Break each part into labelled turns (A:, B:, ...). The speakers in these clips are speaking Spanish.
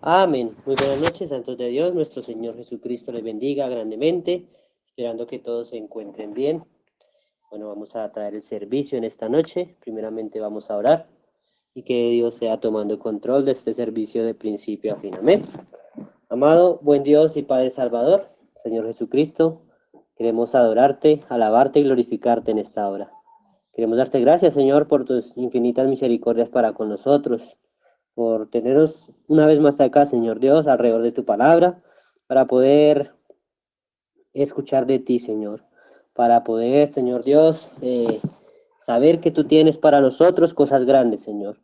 A: Amén. Muy buenas noches, santos de Dios. Nuestro Señor Jesucristo les bendiga grandemente, esperando que todos se encuentren bien. Bueno, vamos a traer el servicio en esta noche. Primeramente vamos a orar y que Dios sea tomando control de este servicio de principio a fin. Amén. Amado, buen Dios y Padre Salvador, Señor Jesucristo, queremos adorarte, alabarte y glorificarte en esta hora. Queremos darte gracias, Señor, por tus infinitas misericordias para con nosotros, por teneros una vez más acá, Señor Dios, alrededor de tu palabra, para poder escuchar de ti, Señor, para poder, Señor Dios, saber que tú tienes para nosotros cosas grandes, Señor.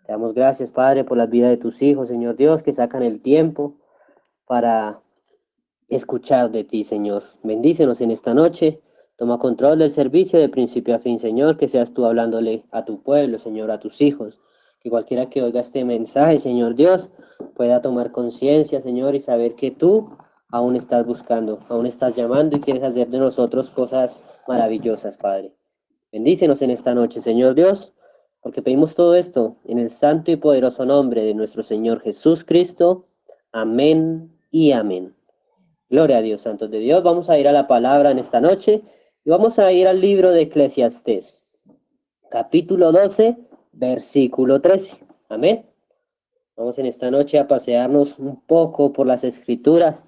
A: Te damos gracias, Padre, por la vida de tus hijos, Señor Dios, que sacan el tiempo para escuchar de ti, Señor. Bendícenos en esta noche. Toma control del servicio de principio a fin, Señor, que seas tú hablándole a tu pueblo, Señor, a tus hijos. Que cualquiera que oiga este mensaje, Señor Dios, pueda tomar conciencia, Señor, y saber que tú aún estás buscando, aún estás llamando y quieres hacer de nosotros cosas maravillosas, Padre. Bendícenos en esta noche, Señor Dios, porque pedimos todo esto en el santo y poderoso nombre de nuestro Señor Jesús Cristo. Amén y amén. Gloria a Dios, santos de Dios. Vamos a ir a la palabra en esta noche y vamos a ir al libro de Eclesiastés, capítulo 12, versículo 13. Amén. Vamos en esta noche a pasearnos un poco por las escrituras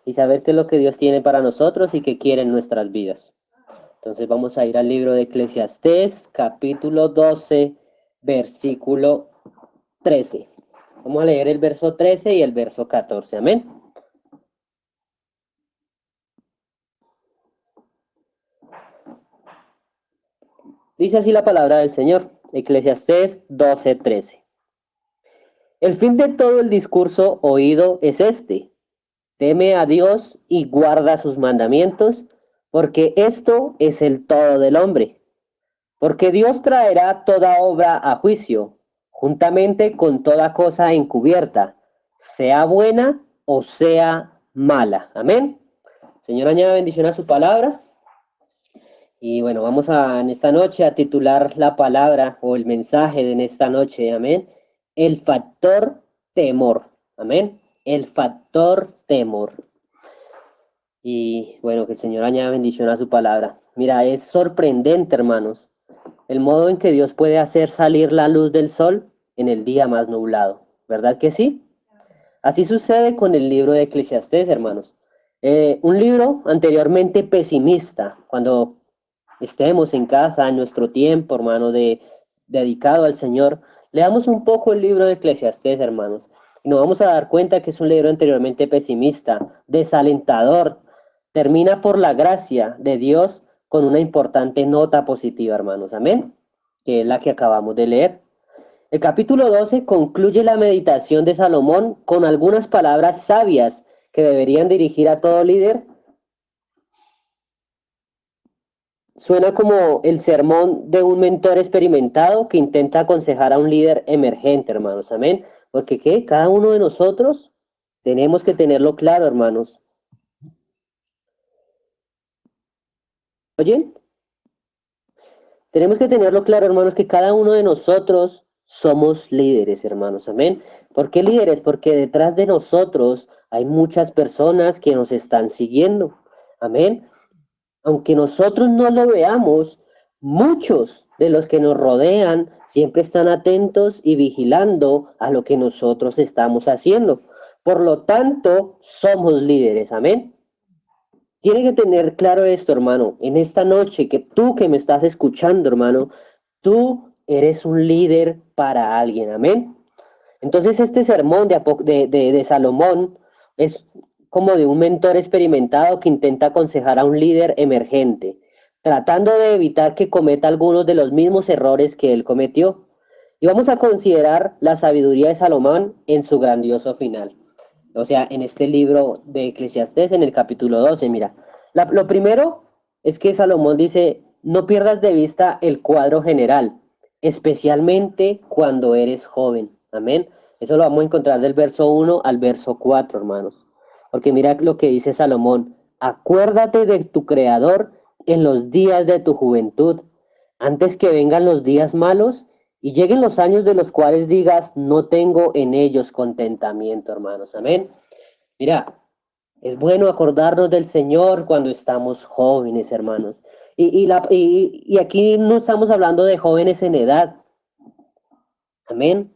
A: y saber qué es lo que Dios tiene para nosotros y qué quiere en nuestras vidas. Entonces vamos a ir al libro de Eclesiastés, capítulo 12, versículo 13. Vamos a leer el verso 13 y el verso 14. Amén. Dice así la palabra del Señor, Eclesiastés 12:13. El fin de todo el discurso oído es este: teme a Dios y guarda sus mandamientos, porque esto es el todo del hombre. Porque Dios traerá toda obra a juicio, juntamente con toda cosa encubierta, sea buena o sea mala. Amén. Señor, añada bendición a su palabra. Y bueno, vamos a en esta noche a titular la palabra o el mensaje de en esta noche, amén. El factor temor, amén. El factor temor. Y bueno, que el Señor añada bendición a su palabra. Mira, es sorprendente, hermanos, el modo en que Dios puede hacer salir la luz del sol en el día más nublado. ¿Verdad que sí? Así sucede con el libro de Eclesiastés, hermanos. Un libro anteriormente pesimista, cuando estemos en casa, en nuestro tiempo, hermano, dedicado al Señor, leamos un poco el libro de Eclesiastés, hermanos, y nos vamos a dar cuenta que es un libro anteriormente pesimista, desalentador, termina por la gracia de Dios con una importante nota positiva, hermanos, amén, que es la que acabamos de leer. El capítulo 12 concluye la meditación de Salomón con algunas palabras sabias que deberían dirigir a todo líder. Suena como el sermón de un mentor experimentado que intenta aconsejar a un líder emergente, hermanos. Amén. Porque ¿qué? Cada uno de nosotros tenemos que tenerlo claro, hermanos. ¿Oyen? Tenemos que tenerlo claro, hermanos, que cada uno de nosotros somos líderes, hermanos. Amén. ¿Por qué líderes? Porque detrás de nosotros hay muchas personas que nos están siguiendo. Amén. Aunque nosotros no lo veamos, muchos de los que nos rodean siempre están atentos y vigilando a lo que nosotros estamos haciendo. Por lo tanto, somos líderes. Amén. Tiene que tener claro esto, hermano, en esta noche, que tú que me estás escuchando, hermano, tú eres un líder para alguien. Amén. Entonces este sermón de Salomón es como de un mentor experimentado que intenta aconsejar a un líder emergente, tratando de evitar que cometa algunos de los mismos errores que él cometió. Y vamos a considerar la sabiduría de Salomón en su grandioso final. O sea, en este libro de Eclesiastés, en el capítulo 12, mira. Lo primero es que Salomón dice, no pierdas de vista el cuadro general, especialmente cuando eres joven. Amén. Eso lo vamos a encontrar del verso 1 al verso 4, hermanos. Porque mira lo que dice Salomón, acuérdate de tu Creador en los días de tu juventud, antes que vengan los días malos y lleguen los años de los cuales digas, no tengo en ellos contentamiento, hermanos. Amén. Mira, es bueno acordarnos del Señor cuando estamos jóvenes, hermanos. Y aquí no estamos hablando de jóvenes en edad. Amén.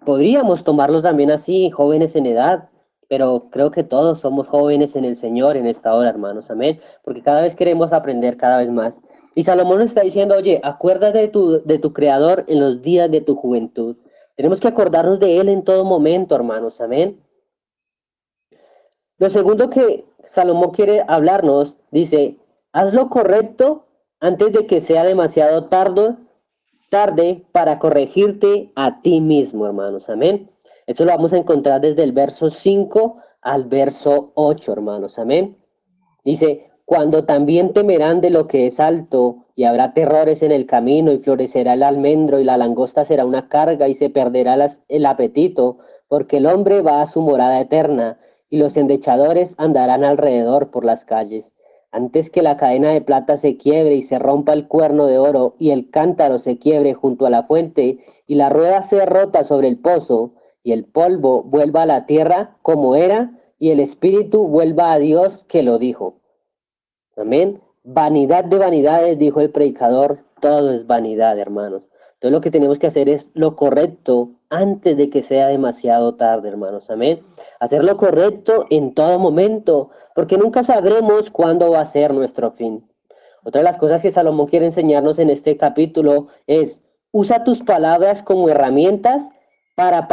A: Podríamos tomarlos también así, jóvenes en edad, pero creo que todos somos jóvenes en el Señor en esta hora, hermanos. Amén. Porque cada vez queremos aprender cada vez más. Y Salomón nos está diciendo, oye, acuérdate de tu Creador en los días de tu juventud. Tenemos que acordarnos de Él en todo momento, hermanos. Amén. Lo segundo que Salomón quiere hablarnos, dice, haz lo correcto antes de que sea demasiado tarde para corregirte a ti mismo, hermanos. Amén. Eso lo vamos a encontrar desde el verso 5 al verso 8, hermanos. Amén. Dice, cuando también temerán de lo que es alto, y habrá terrores en el camino, y florecerá el almendro, y la langosta será una carga, y se perderá el apetito, porque el hombre va a su morada eterna, y los endechadores andarán alrededor por las calles. Antes que la cadena de plata se quiebre y se rompa el cuerno de oro, y el cántaro se quiebre junto a la fuente, y la rueda sea rota sobre el pozo, y el polvo vuelva a la tierra como era, y el espíritu vuelva a Dios que lo dijo. Amén. Vanidad de vanidades, dijo el predicador, todo es vanidad, hermanos. Entonces lo que tenemos que hacer es lo correcto antes de que sea demasiado tarde, hermanos. Amén. Hacer lo correcto en todo momento, porque nunca sabremos cuándo va a ser nuestro fin. Otra de las cosas que Salomón quiere enseñarnos en este capítulo es, usa tus palabras como herramientas para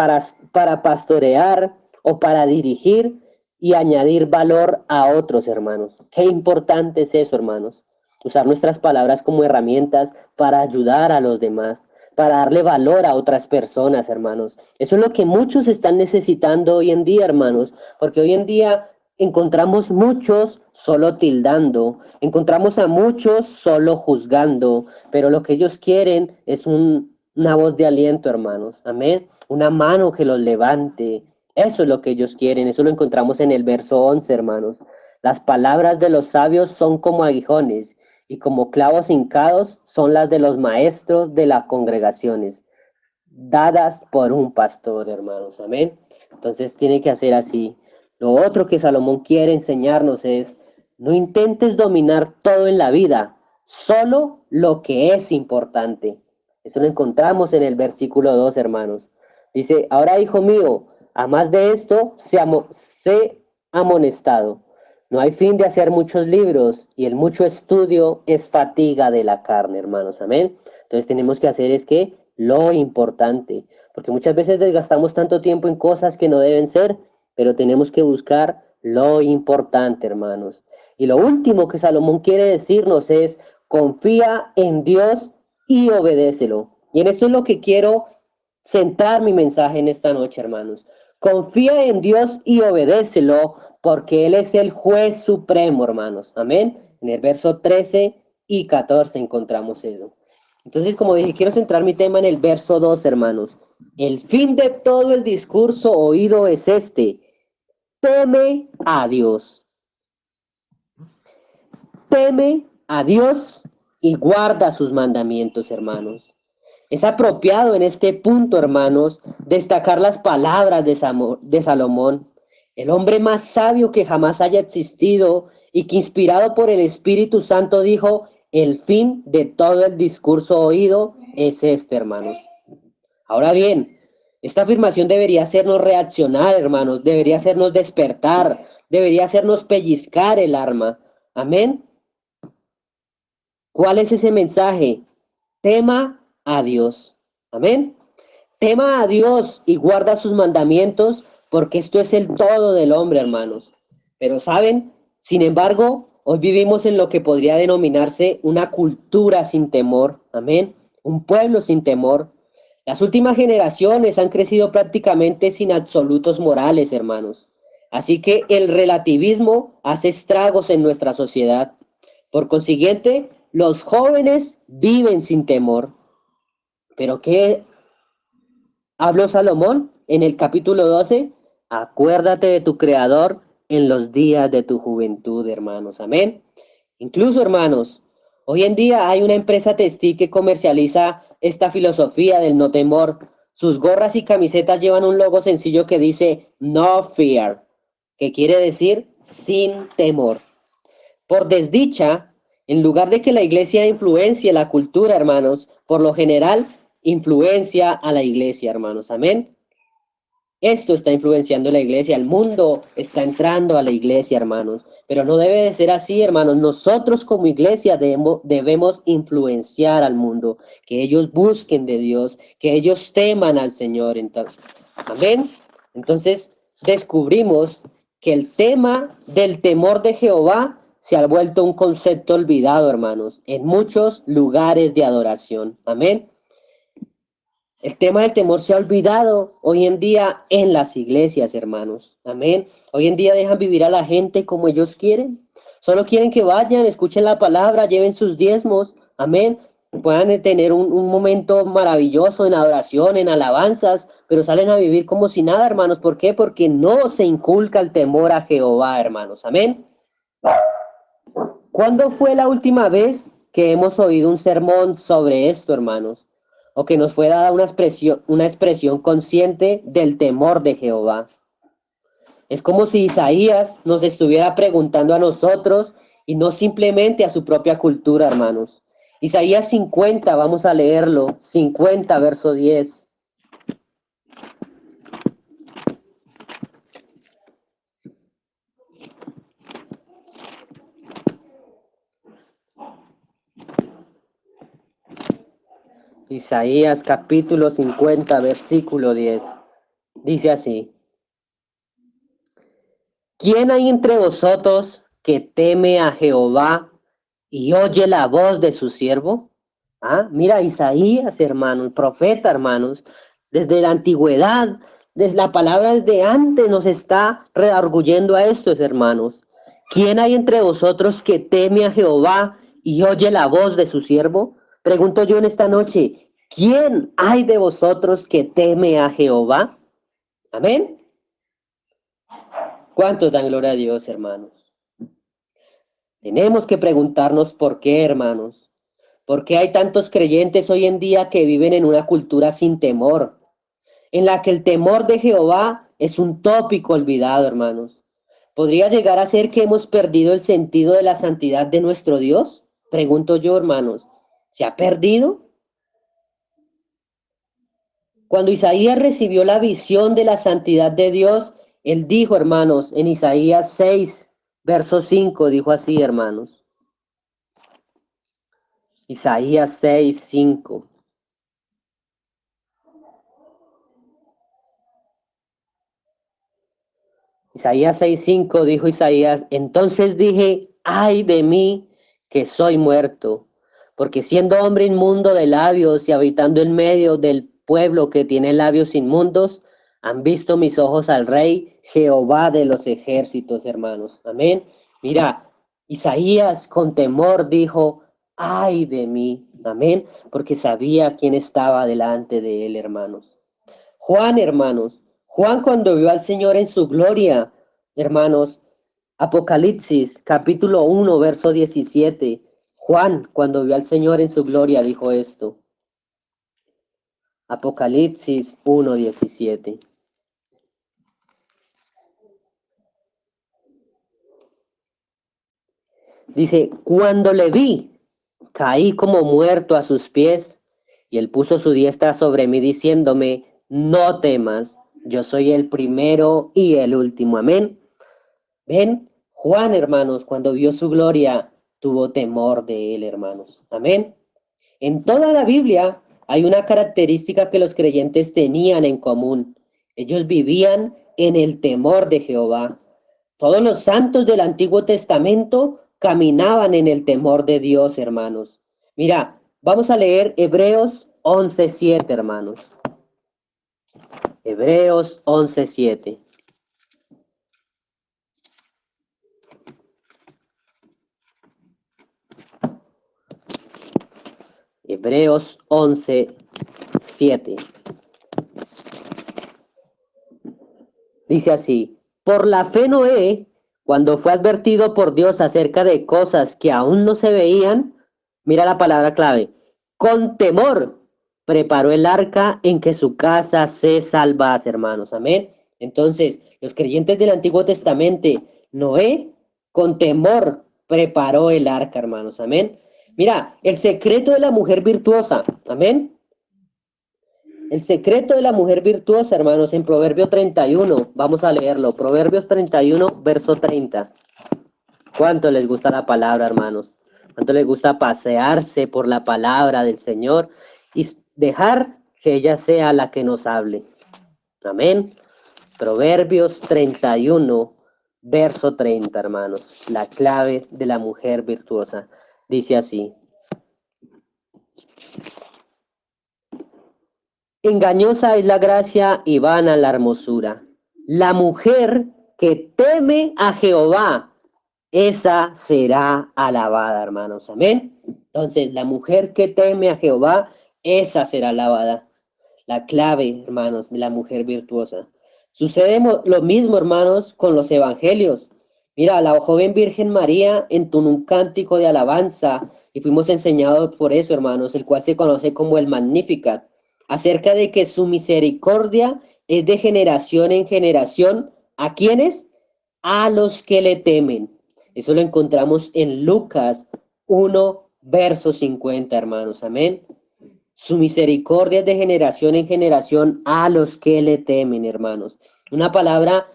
A: pastorear o para dirigir y añadir valor a otros, hermanos. Qué importante es eso, hermanos. Usar nuestras palabras como herramientas para ayudar a los demás, para darle valor a otras personas, hermanos. Eso es lo que muchos están necesitando hoy en día, hermanos, porque hoy en día encontramos muchos solo tildando, encontramos a muchos solo juzgando, pero lo que ellos quieren es una voz de aliento, hermanos. Amén. Una mano que los levante. Eso es lo que ellos quieren. Eso lo encontramos en el verso 11, hermanos. Las palabras de los sabios son como aguijones y como clavos hincados son las de los maestros de las congregaciones, dadas por un pastor, hermanos. Amén. Entonces tiene que hacer así. Lo otro que Salomón quiere enseñarnos es, no intentes dominar todo en la vida, solo lo que es importante. Eso lo encontramos en el versículo 2, hermanos. Dice, ahora hijo mío, a más de esto, sé amonestado. No hay fin de hacer muchos libros y el mucho estudio es fatiga de la carne, hermanos. Amén. Entonces tenemos que hacer es que lo importante, porque muchas veces desgastamos tanto tiempo en cosas que no deben ser, pero tenemos que buscar lo importante, hermanos. Y lo último que Salomón quiere decirnos es, confía en Dios y obedécelo. Y en esto es lo que quiero centrar mi mensaje en esta noche, hermanos. Confía en Dios y obedécelo, porque Él es el juez supremo, hermanos. Amén. En el verso 13 y 14 encontramos eso. Entonces, como dije, quiero centrar mi tema en el verso 2, hermanos. El fin de todo el discurso oído es este: teme a Dios. Teme a Dios y guarda sus mandamientos, hermanos. Es apropiado en este punto, hermanos, destacar las palabras de Salomón, el hombre más sabio que jamás haya existido y que inspirado por el Espíritu Santo dijo, el fin de todo el discurso oído es este, hermanos. Ahora bien, esta afirmación debería hacernos reaccionar, hermanos, debería hacernos despertar, debería hacernos pellizcar el alma. Amén. ¿Cuál es ese mensaje? Tema a Dios. Amén. Tema a Dios y guarda sus mandamientos, porque esto es el todo del hombre, hermanos. Pero saben, sin embargo, hoy vivimos en lo que podría denominarse una cultura sin temor. Amén. Un pueblo sin temor. Las últimas generaciones han crecido prácticamente sin absolutos morales, hermanos. Así que el relativismo hace estragos en nuestra sociedad. Por consiguiente, los jóvenes viven sin temor. Pero ¿qué habló Salomón en el capítulo 12? Acuérdate de tu Creador en los días de tu juventud, hermanos. Amén. Incluso, hermanos, Hoy en día hay una empresa textil que comercializa esta filosofía del no temor. Sus gorras y camisetas llevan un logo sencillo que dice No Fear, que quiere decir sin temor. Por desdicha, en lugar de que la iglesia influencie la cultura, hermanos, por lo general influencia a la iglesia, hermanos. Amén. Esto está influenciando la iglesia, el mundo está entrando a la iglesia, hermanos, pero no debe de ser así, hermanos. Nosotros como iglesia debemos influenciar al mundo, que ellos busquen de Dios, que ellos teman al Señor. Entonces, amén. Entonces descubrimos que el tema del temor de Jehová se ha vuelto un concepto olvidado, hermanos, en muchos lugares de adoración. Amén. El tema del temor se ha olvidado hoy en día en las iglesias, hermanos. Amén. Hoy en día dejan vivir a la gente como ellos quieren. Solo quieren que vayan, escuchen la palabra, lleven sus diezmos. Amén. Puedan tener un momento maravilloso en adoración, en alabanzas, pero salen a vivir como si nada, hermanos. ¿Por qué? Porque no se inculca el temor a Jehová, hermanos. Amén. ¿Cuándo fue la última vez que hemos oído un sermón sobre esto, hermanos? O que nos fue dada una expresión consciente del temor de Jehová. Es como si Isaías nos estuviera preguntando a nosotros y no simplemente a su propia cultura, hermanos. Isaías 50, vamos a leerlo, 50, verso 10. Isaías capítulo 50, versículo 10. Dice así: ¿Quién hay entre vosotros que teme a Jehová y oye la voz de su siervo? Ah, mira, Isaías, hermanos, profeta, hermanos, desde la antigüedad, desde la palabra desde antes nos está redarguyendo a estos hermanos. ¿Quién hay entre vosotros que teme a Jehová y oye la voz de su siervo? Pregunto yo en esta noche, ¿quién hay de vosotros que teme a Jehová? Amén. ¿Cuántos dan gloria a Dios, hermanos? Tenemos que preguntarnos por qué, hermanos. ¿Por qué hay tantos creyentes hoy en día que viven en una cultura sin temor, en la que el temor de Jehová es un tópico olvidado, hermanos? ¿Podría llegar a ser que hemos perdido el sentido de la santidad de nuestro Dios? Pregunto yo, hermanos, ¿se ha perdido? Cuando Isaías recibió la visión de la santidad de Dios, él dijo, hermanos, en Isaías 6, verso 5, dijo así, hermanos. Isaías 6, 5. Isaías 6:5 dijo Isaías, entonces dije, ay de mí que soy muerto, porque siendo hombre inmundo de labios y habitando en medio del pueblo que tiene labios inmundos, han visto mis ojos al Rey Jehová de los ejércitos, hermanos. Amén. Mira, Isaías con temor dijo, ay de mí, amén, porque sabía quién estaba delante de él, hermanos. Juan, hermanos, Juan cuando vio al Señor en su gloria, hermanos, Apocalipsis capítulo 1, verso 17, Juan cuando vio al Señor en su gloria dijo esto. Apocalipsis 1, 17. Dice, cuando le vi, caí como muerto a sus pies, y él puso su diestra sobre mí diciéndome, no temas, yo soy el primero y el último. Amén. Ven, Juan, hermanos, cuando vio su gloria, tuvo temor de él, hermanos. Amén. En toda la Biblia hay una característica que los creyentes tenían en común. Ellos vivían en el temor de Jehová. Todos los santos del Antiguo Testamento caminaban en el temor de Dios, hermanos. Mira, vamos a leer Hebreos 11:7, hermanos. Hebreos 11:7. Hebreos 11:7. Dice así, por la fe Noé, cuando fue advertido por Dios acerca de cosas que aún no se veían, Mira la palabra clave. Con temor preparó el arca en que su casa se salvase, hermanos. Amén. Entonces, los creyentes del Antiguo Testamento, Noé, con temor preparó el arca, hermanos. Amén. Mira, el secreto de la mujer virtuosa. Amén. El secreto de la mujer virtuosa, hermanos, en Proverbio 31. Vamos a leerlo. Proverbios 31, verso 30. ¿Cuánto les gusta la palabra, hermanos? ¿Cuánto les gusta pasearse por la palabra del Señor y dejar que ella sea la que nos hable? Amén. Proverbios 31, verso 30, hermanos. La clave de la mujer virtuosa. Dice así. Engañosa es la gracia y vana la hermosura. La mujer que teme a Jehová, esa será alabada, hermanos. Amén. Entonces, la mujer que teme a Jehová, esa será alabada. La clave, hermanos, de la mujer virtuosa. Sucede lo mismo, hermanos, con los evangelios. Mira, la joven Virgen María entonó un cántico de alabanza y fuimos enseñados por eso, hermanos, el cual se conoce como el Magnificat, acerca de que su misericordia es de generación en generación. ¿A quiénes? A los que le temen. Eso lo encontramos en Lucas 1, verso 50, hermanos. Amén. Su misericordia es de generación en generación a los que le temen, hermanos. Una palabra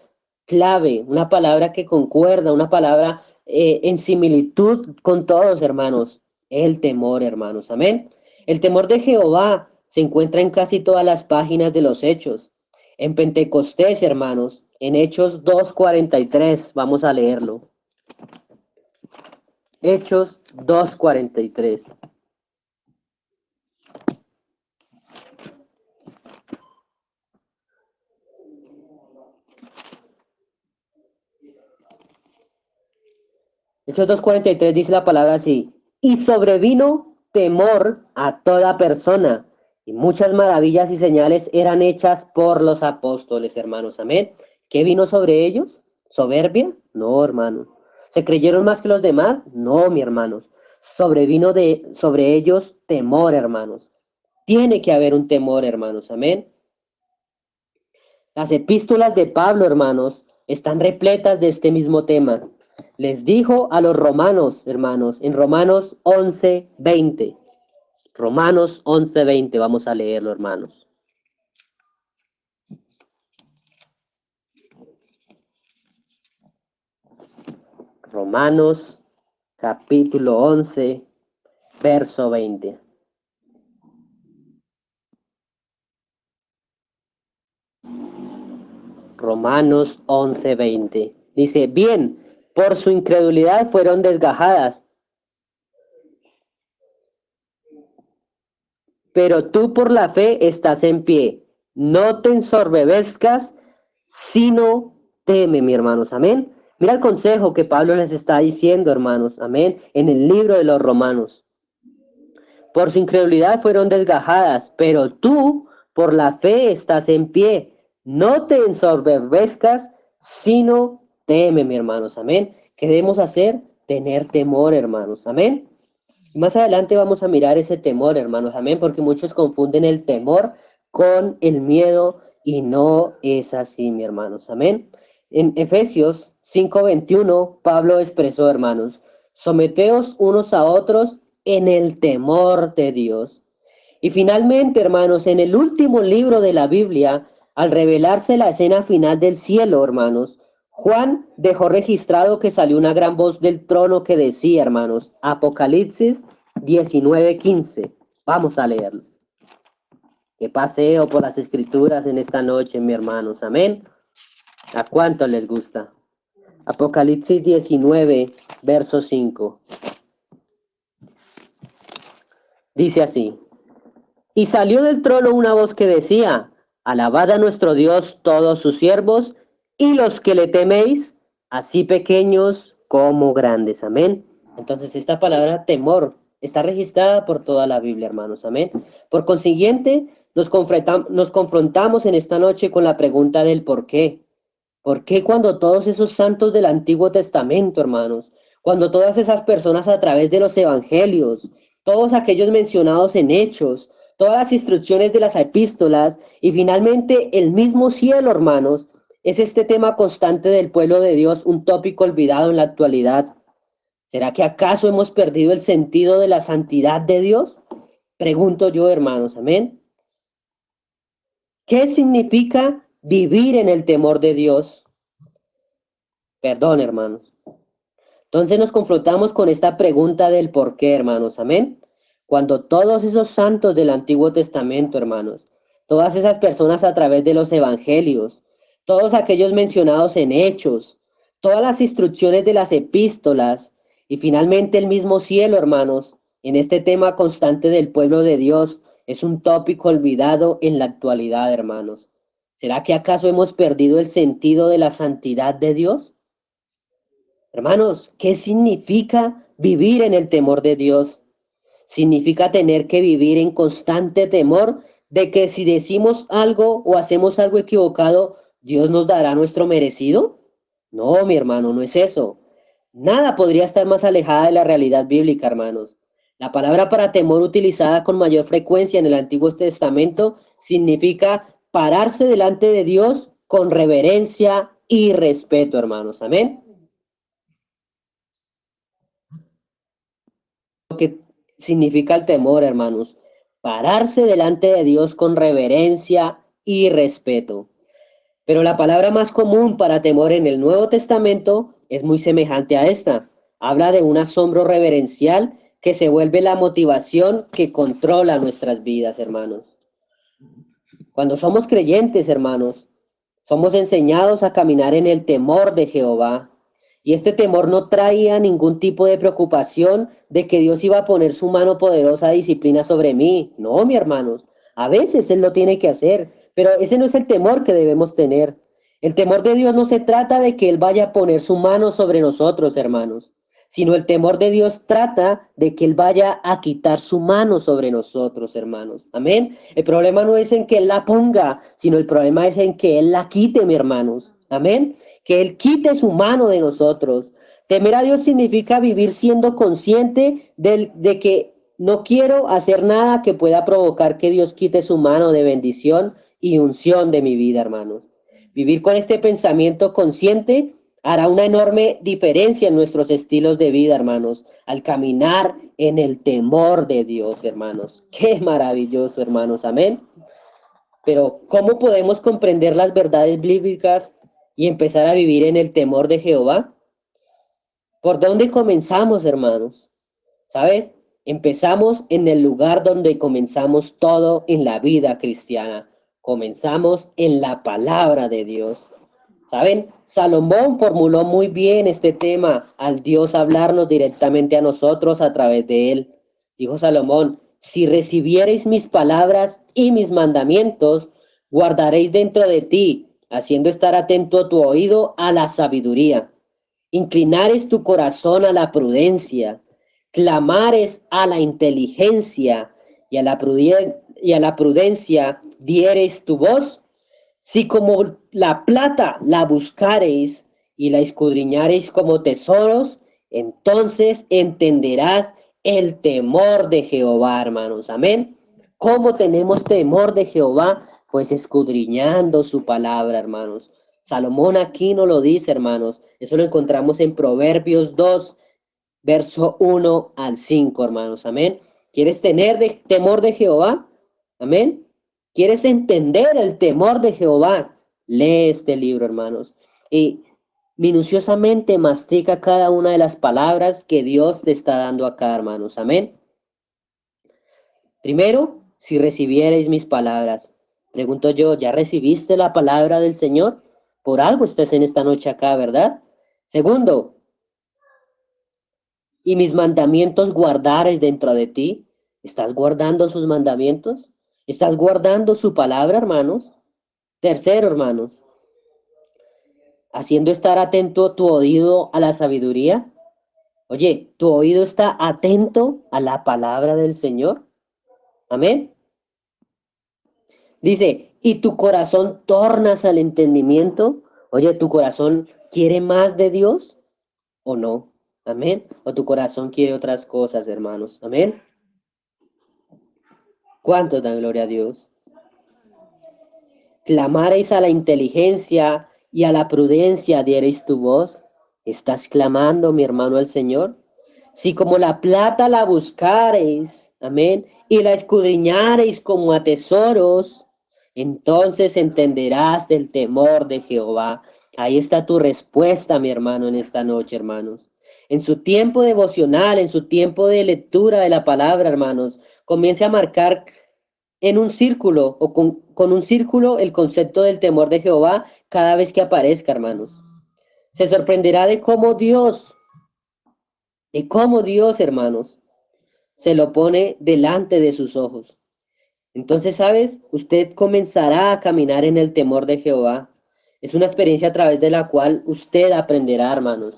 A: clave, una palabra que concuerda, una palabra en similitud con todos, hermanos. El temor, hermanos. Amén. El temor de Jehová se encuentra en casi todas las páginas de los Hechos. En Pentecostés, hermanos, en Hechos 2:43, vamos a leerlo. Hechos 2:43. Hechos 2:43 dice la palabra así. Y sobrevino temor a toda persona, y muchas maravillas y señales eran hechas por los apóstoles, hermanos. Amén. ¿Qué vino sobre ellos? ¿Soberbia? No, hermano. ¿Se creyeron más que los demás? No, mi hermanos. Sobrevino sobre ellos temor, hermanos. Tiene que haber un temor, hermanos. Amén. Las epístolas de Pablo, hermanos, están repletas de este mismo tema. Les dijo a los romanos, hermanos, en Romanos 11:20. Romanos 11:20, vamos a leerlo, hermanos. Romanos capítulo 11, verso 20. Romanos 11:20. Dice, bien, por su incredulidad fueron desgajadas, pero tú por la fe estás en pie. No te ensoberbezcas, sino teme, mi hermanos. Amén. Mira el consejo que Pablo les está diciendo, hermanos. Amén. En el libro de los Romanos. Por su incredulidad fueron desgajadas, pero tú por la fe estás en pie. No te ensoberbezcas, sino teme, mi hermanos. Amén. ¿Qué debemos hacer? Tener temor, hermanos. Amén. Más adelante vamos a mirar ese temor, hermanos. Amén. Porque muchos confunden el temor con el miedo y no es así, mi hermanos. Amén. En Efesios 5:21, Pablo expresó, hermanos, someteos unos a otros en el temor de Dios. Y finalmente, hermanos, en el último libro de la Biblia, al revelarse la escena final del cielo, hermanos, Juan dejó registrado que salió una gran voz del trono que decía, hermanos, Apocalipsis 19:15. Vamos a leerlo. Que paseo por las escrituras en esta noche, mis hermanos. Amén. ¿A cuánto les gusta? Apocalipsis 19, verso 5. Dice así. Y salió del trono una voz que decía, alabad a nuestro Dios todos sus siervos y los que le teméis, así pequeños como grandes. Amén. Entonces esta palabra temor está registrada por toda la Biblia, hermanos. Amén. Por consiguiente, nos confrontamos en esta noche con la pregunta del por qué. ¿Por qué cuando todos esos santos del Antiguo Testamento, hermanos, cuando todas esas personas a través de los evangelios, todos aquellos mencionados en Hechos, todas las instrucciones de las epístolas y finalmente el mismo cielo, hermanos, es este tema constante del pueblo de Dios, un tópico olvidado en la actualidad. ¿Será que acaso hemos perdido el sentido de la santidad de Dios? Pregunto yo, hermanos, amén. ¿Qué significa vivir en el temor de Dios? Perdón, hermanos. Entonces nos confrontamos con esta pregunta del por qué, hermanos, amén. Cuando todos esos santos del Antiguo Testamento, hermanos, todas esas personas a través de los evangelios, todos aquellos mencionados en Hechos, todas las instrucciones de las epístolas y finalmente el mismo cielo, hermanos, en este tema constante del pueblo de Dios, es un tópico olvidado en la actualidad, hermanos. ¿Será que acaso hemos perdido el sentido de la santidad de Dios? Hermanos, ¿qué significa vivir en el temor de Dios? Significa tener que vivir en constante temor de que si decimos algo o hacemos algo equivocado, Dios nos dará nuestro merecido. No, mi hermano, no es eso. Nada podría estar más alejada de la realidad bíblica, hermanos. La palabra para temor utilizada con mayor frecuencia en el Antiguo Testamento significa pararse delante de Dios con reverencia y respeto, hermanos. Amén. Que significa el temor, hermanos. Pararse delante de Dios con reverencia y respeto. Pero la palabra más común para temor en el Nuevo Testamento es muy semejante a esta. Habla de un asombro reverencial que se vuelve la motivación que controla nuestras vidas, hermanos. Cuando somos creyentes, hermanos, somos enseñados a caminar en el temor de Jehová. Y este temor no traía ningún tipo de preocupación de que Dios iba a poner su mano poderosa de disciplina sobre mí. No, mi hermanos, a veces Él lo tiene que hacer, pero ese no es el temor que debemos tener. El temor de Dios no se trata de que Él vaya a poner su mano sobre nosotros, hermanos, sino el temor de Dios trata de que Él vaya a quitar su mano sobre nosotros, hermanos. Amén. El problema no es en que Él la ponga, sino el problema es en que Él la quite, mi hermanos. Amén. Que Él quite su mano de nosotros. Temer a Dios significa vivir siendo consciente de que no quiero hacer nada que pueda provocar que Dios quite su mano de bendición y unción de mi vida, hermanos. Vivir con este pensamiento consciente hará una enorme diferencia en nuestros estilos de vida, hermanos, al caminar en el temor de Dios, hermanos. Qué maravilloso, hermanos. Amén. Pero ¿cómo podemos comprender las verdades bíblicas y empezar a vivir en el temor de Jehová? ¿Por dónde comenzamos, hermanos? ¿Sabes? Empezamos en el lugar donde comenzamos todo en la vida cristiana. Comenzamos en la palabra de Dios. ¿Saben? Salomón formuló muy bien este tema al Dios hablarnos directamente a nosotros a través de él. Dijo Salomón, si recibiereis mis palabras y mis mandamientos, guardaréis dentro de ti, haciendo estar atento a tu oído a la sabiduría. Inclinares tu corazón a la prudencia, clamares a la inteligencia y a la prudencia diereis tu voz. Si como la plata la buscareis y la escudriñareis como tesoros, entonces entenderás el temor de Jehová, hermanos. Amén. ¿Cómo tenemos temor de Jehová? Pues escudriñando su palabra, hermanos. Salomón aquí no lo dice, hermanos. Eso lo encontramos en Proverbios 2, verso 1 al 5, hermanos. Amén. ¿Quieres tener temor de Jehová? Amén. ¿Quieres entender el temor de Jehová? Lee este libro, hermanos. Y minuciosamente mastica cada una de las palabras que Dios te está dando acá, hermanos. Amén. Primero, si recibierais mis palabras. Pregunto yo, ¿ya recibiste la palabra del Señor? Por algo estás en esta noche acá, ¿verdad? Segundo, y mis mandamientos guardares dentro de ti. ¿Estás guardando sus mandamientos? ¿Estás guardando su palabra, hermanos? Tercero, hermanos, haciendo estar atento tu oído a la sabiduría. Oye, ¿tu oído está atento a la palabra del Señor? Amén. Dice, ¿y tu corazón tornas al entendimiento? Oye, ¿tu corazón quiere más de Dios o no? Amén. ¿O tu corazón quiere otras cosas, hermanos? Amén. ¿Cuántos dan gloria a Dios? Clamareis a la inteligencia y a la prudencia diereis tu voz. ¿Estás clamando, mi hermano, al Señor? Si como la plata la buscareis, amén, y la escudriñareis como a tesoros, entonces entenderás el temor de Jehová. Ahí está tu respuesta, mi hermano, en esta noche, hermanos. En su tiempo devocional, en su tiempo de lectura de la palabra, hermanos, comience a marcar en un círculo o con un círculo el concepto del temor de Jehová cada vez que aparezca, hermanos. Se sorprenderá de cómo Dios, hermanos, se lo pone delante de sus ojos. Entonces, ¿sabes? Usted comenzará a caminar en el temor de Jehová. Es una experiencia a través de la cual usted aprenderá, hermanos.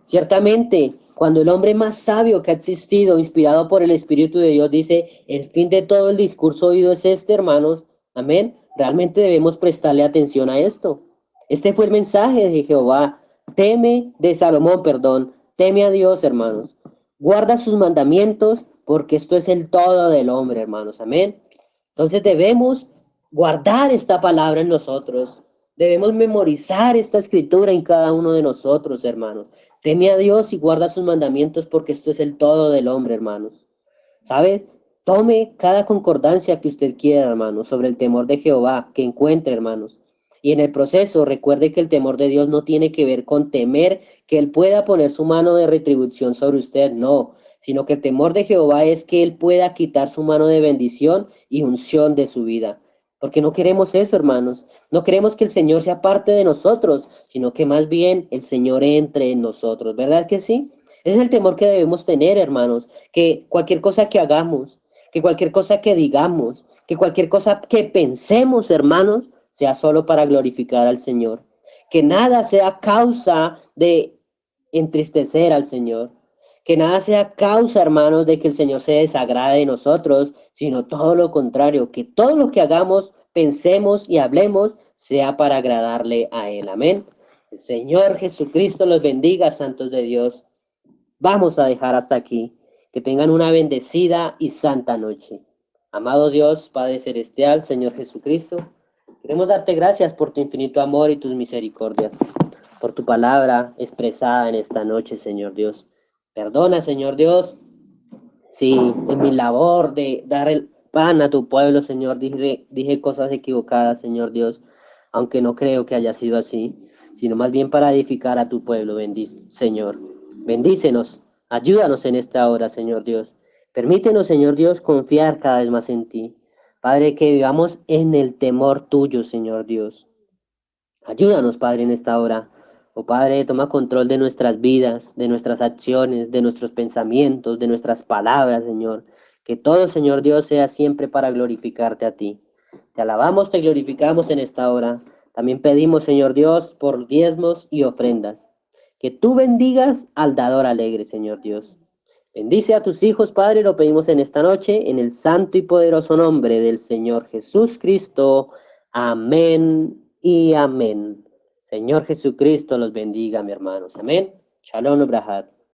A: Ciertamente, cuando el hombre más sabio que ha existido, inspirado por el Espíritu de Dios, dice, el fin de todo el discurso oído es este, hermanos. Amén. Realmente debemos prestarle atención a esto. Este fue el mensaje de Jehová. De Salomón, perdón. Teme a Dios, hermanos. Guarda sus mandamientos, porque esto es el todo del hombre, hermanos. Amén. Entonces debemos guardar esta palabra en nosotros. Debemos memorizar esta escritura en cada uno de nosotros, hermanos. Teme a Dios y guarda sus mandamientos porque esto es el todo del hombre, hermanos. ¿Sabes? Tome cada concordancia que usted quiera, hermanos, sobre el temor de Jehová que encuentre, hermanos. Y en el proceso recuerde que el temor de Dios no tiene que ver con temer que Él pueda poner su mano de retribución sobre usted, no, sino que el temor de Jehová es que Él pueda quitar su mano de bendición y unción de su vida. Porque no queremos eso, hermanos. No queremos que el Señor sea parte de nosotros, sino que más bien el Señor entre en nosotros. ¿Verdad que sí? Ese es el temor que debemos tener, hermanos. Que cualquier cosa que hagamos, que cualquier cosa que digamos, que cualquier cosa que pensemos, hermanos, sea solo para glorificar al Señor. Que nada sea causa de entristecer al Señor. Que nada sea causa, hermanos, de que el Señor se desagrade de nosotros, sino todo lo contrario, que todo lo que hagamos, pensemos y hablemos sea para agradarle a Él. Amén. El Señor Jesucristo los bendiga, santos de Dios. Vamos a dejar hasta aquí. Que tengan una bendecida y santa noche. Amado Dios, Padre Celestial, Señor Jesucristo, queremos darte gracias por tu infinito amor y tus misericordias, por tu palabra expresada en esta noche, Señor Dios. Perdona, Señor Dios, si en mi labor de dar el pan a tu pueblo, Señor, dije cosas equivocadas, Señor Dios, aunque no creo que haya sido así, sino más bien para edificar a tu pueblo, Señor. Bendícenos, ayúdanos en esta hora, Señor Dios. Permítenos, Señor Dios, confiar cada vez más en ti. Padre, que vivamos en el temor tuyo, Señor Dios. Ayúdanos, Padre, en esta hora. Oh Padre, toma control de nuestras vidas, de nuestras acciones, de nuestros pensamientos, de nuestras palabras, Señor. Que todo, Señor Dios, sea siempre para glorificarte a ti. Te alabamos, te glorificamos en esta hora. También pedimos, Señor Dios, por diezmos y ofrendas. Que tú bendigas al dador alegre, Señor Dios. Bendice a tus hijos, Padre, lo pedimos en esta noche, en el santo y poderoso nombre del Señor Jesús Cristo. Amén y amén. Señor Jesucristo los bendiga, mis hermanos. Amén. Shalom, Abraham.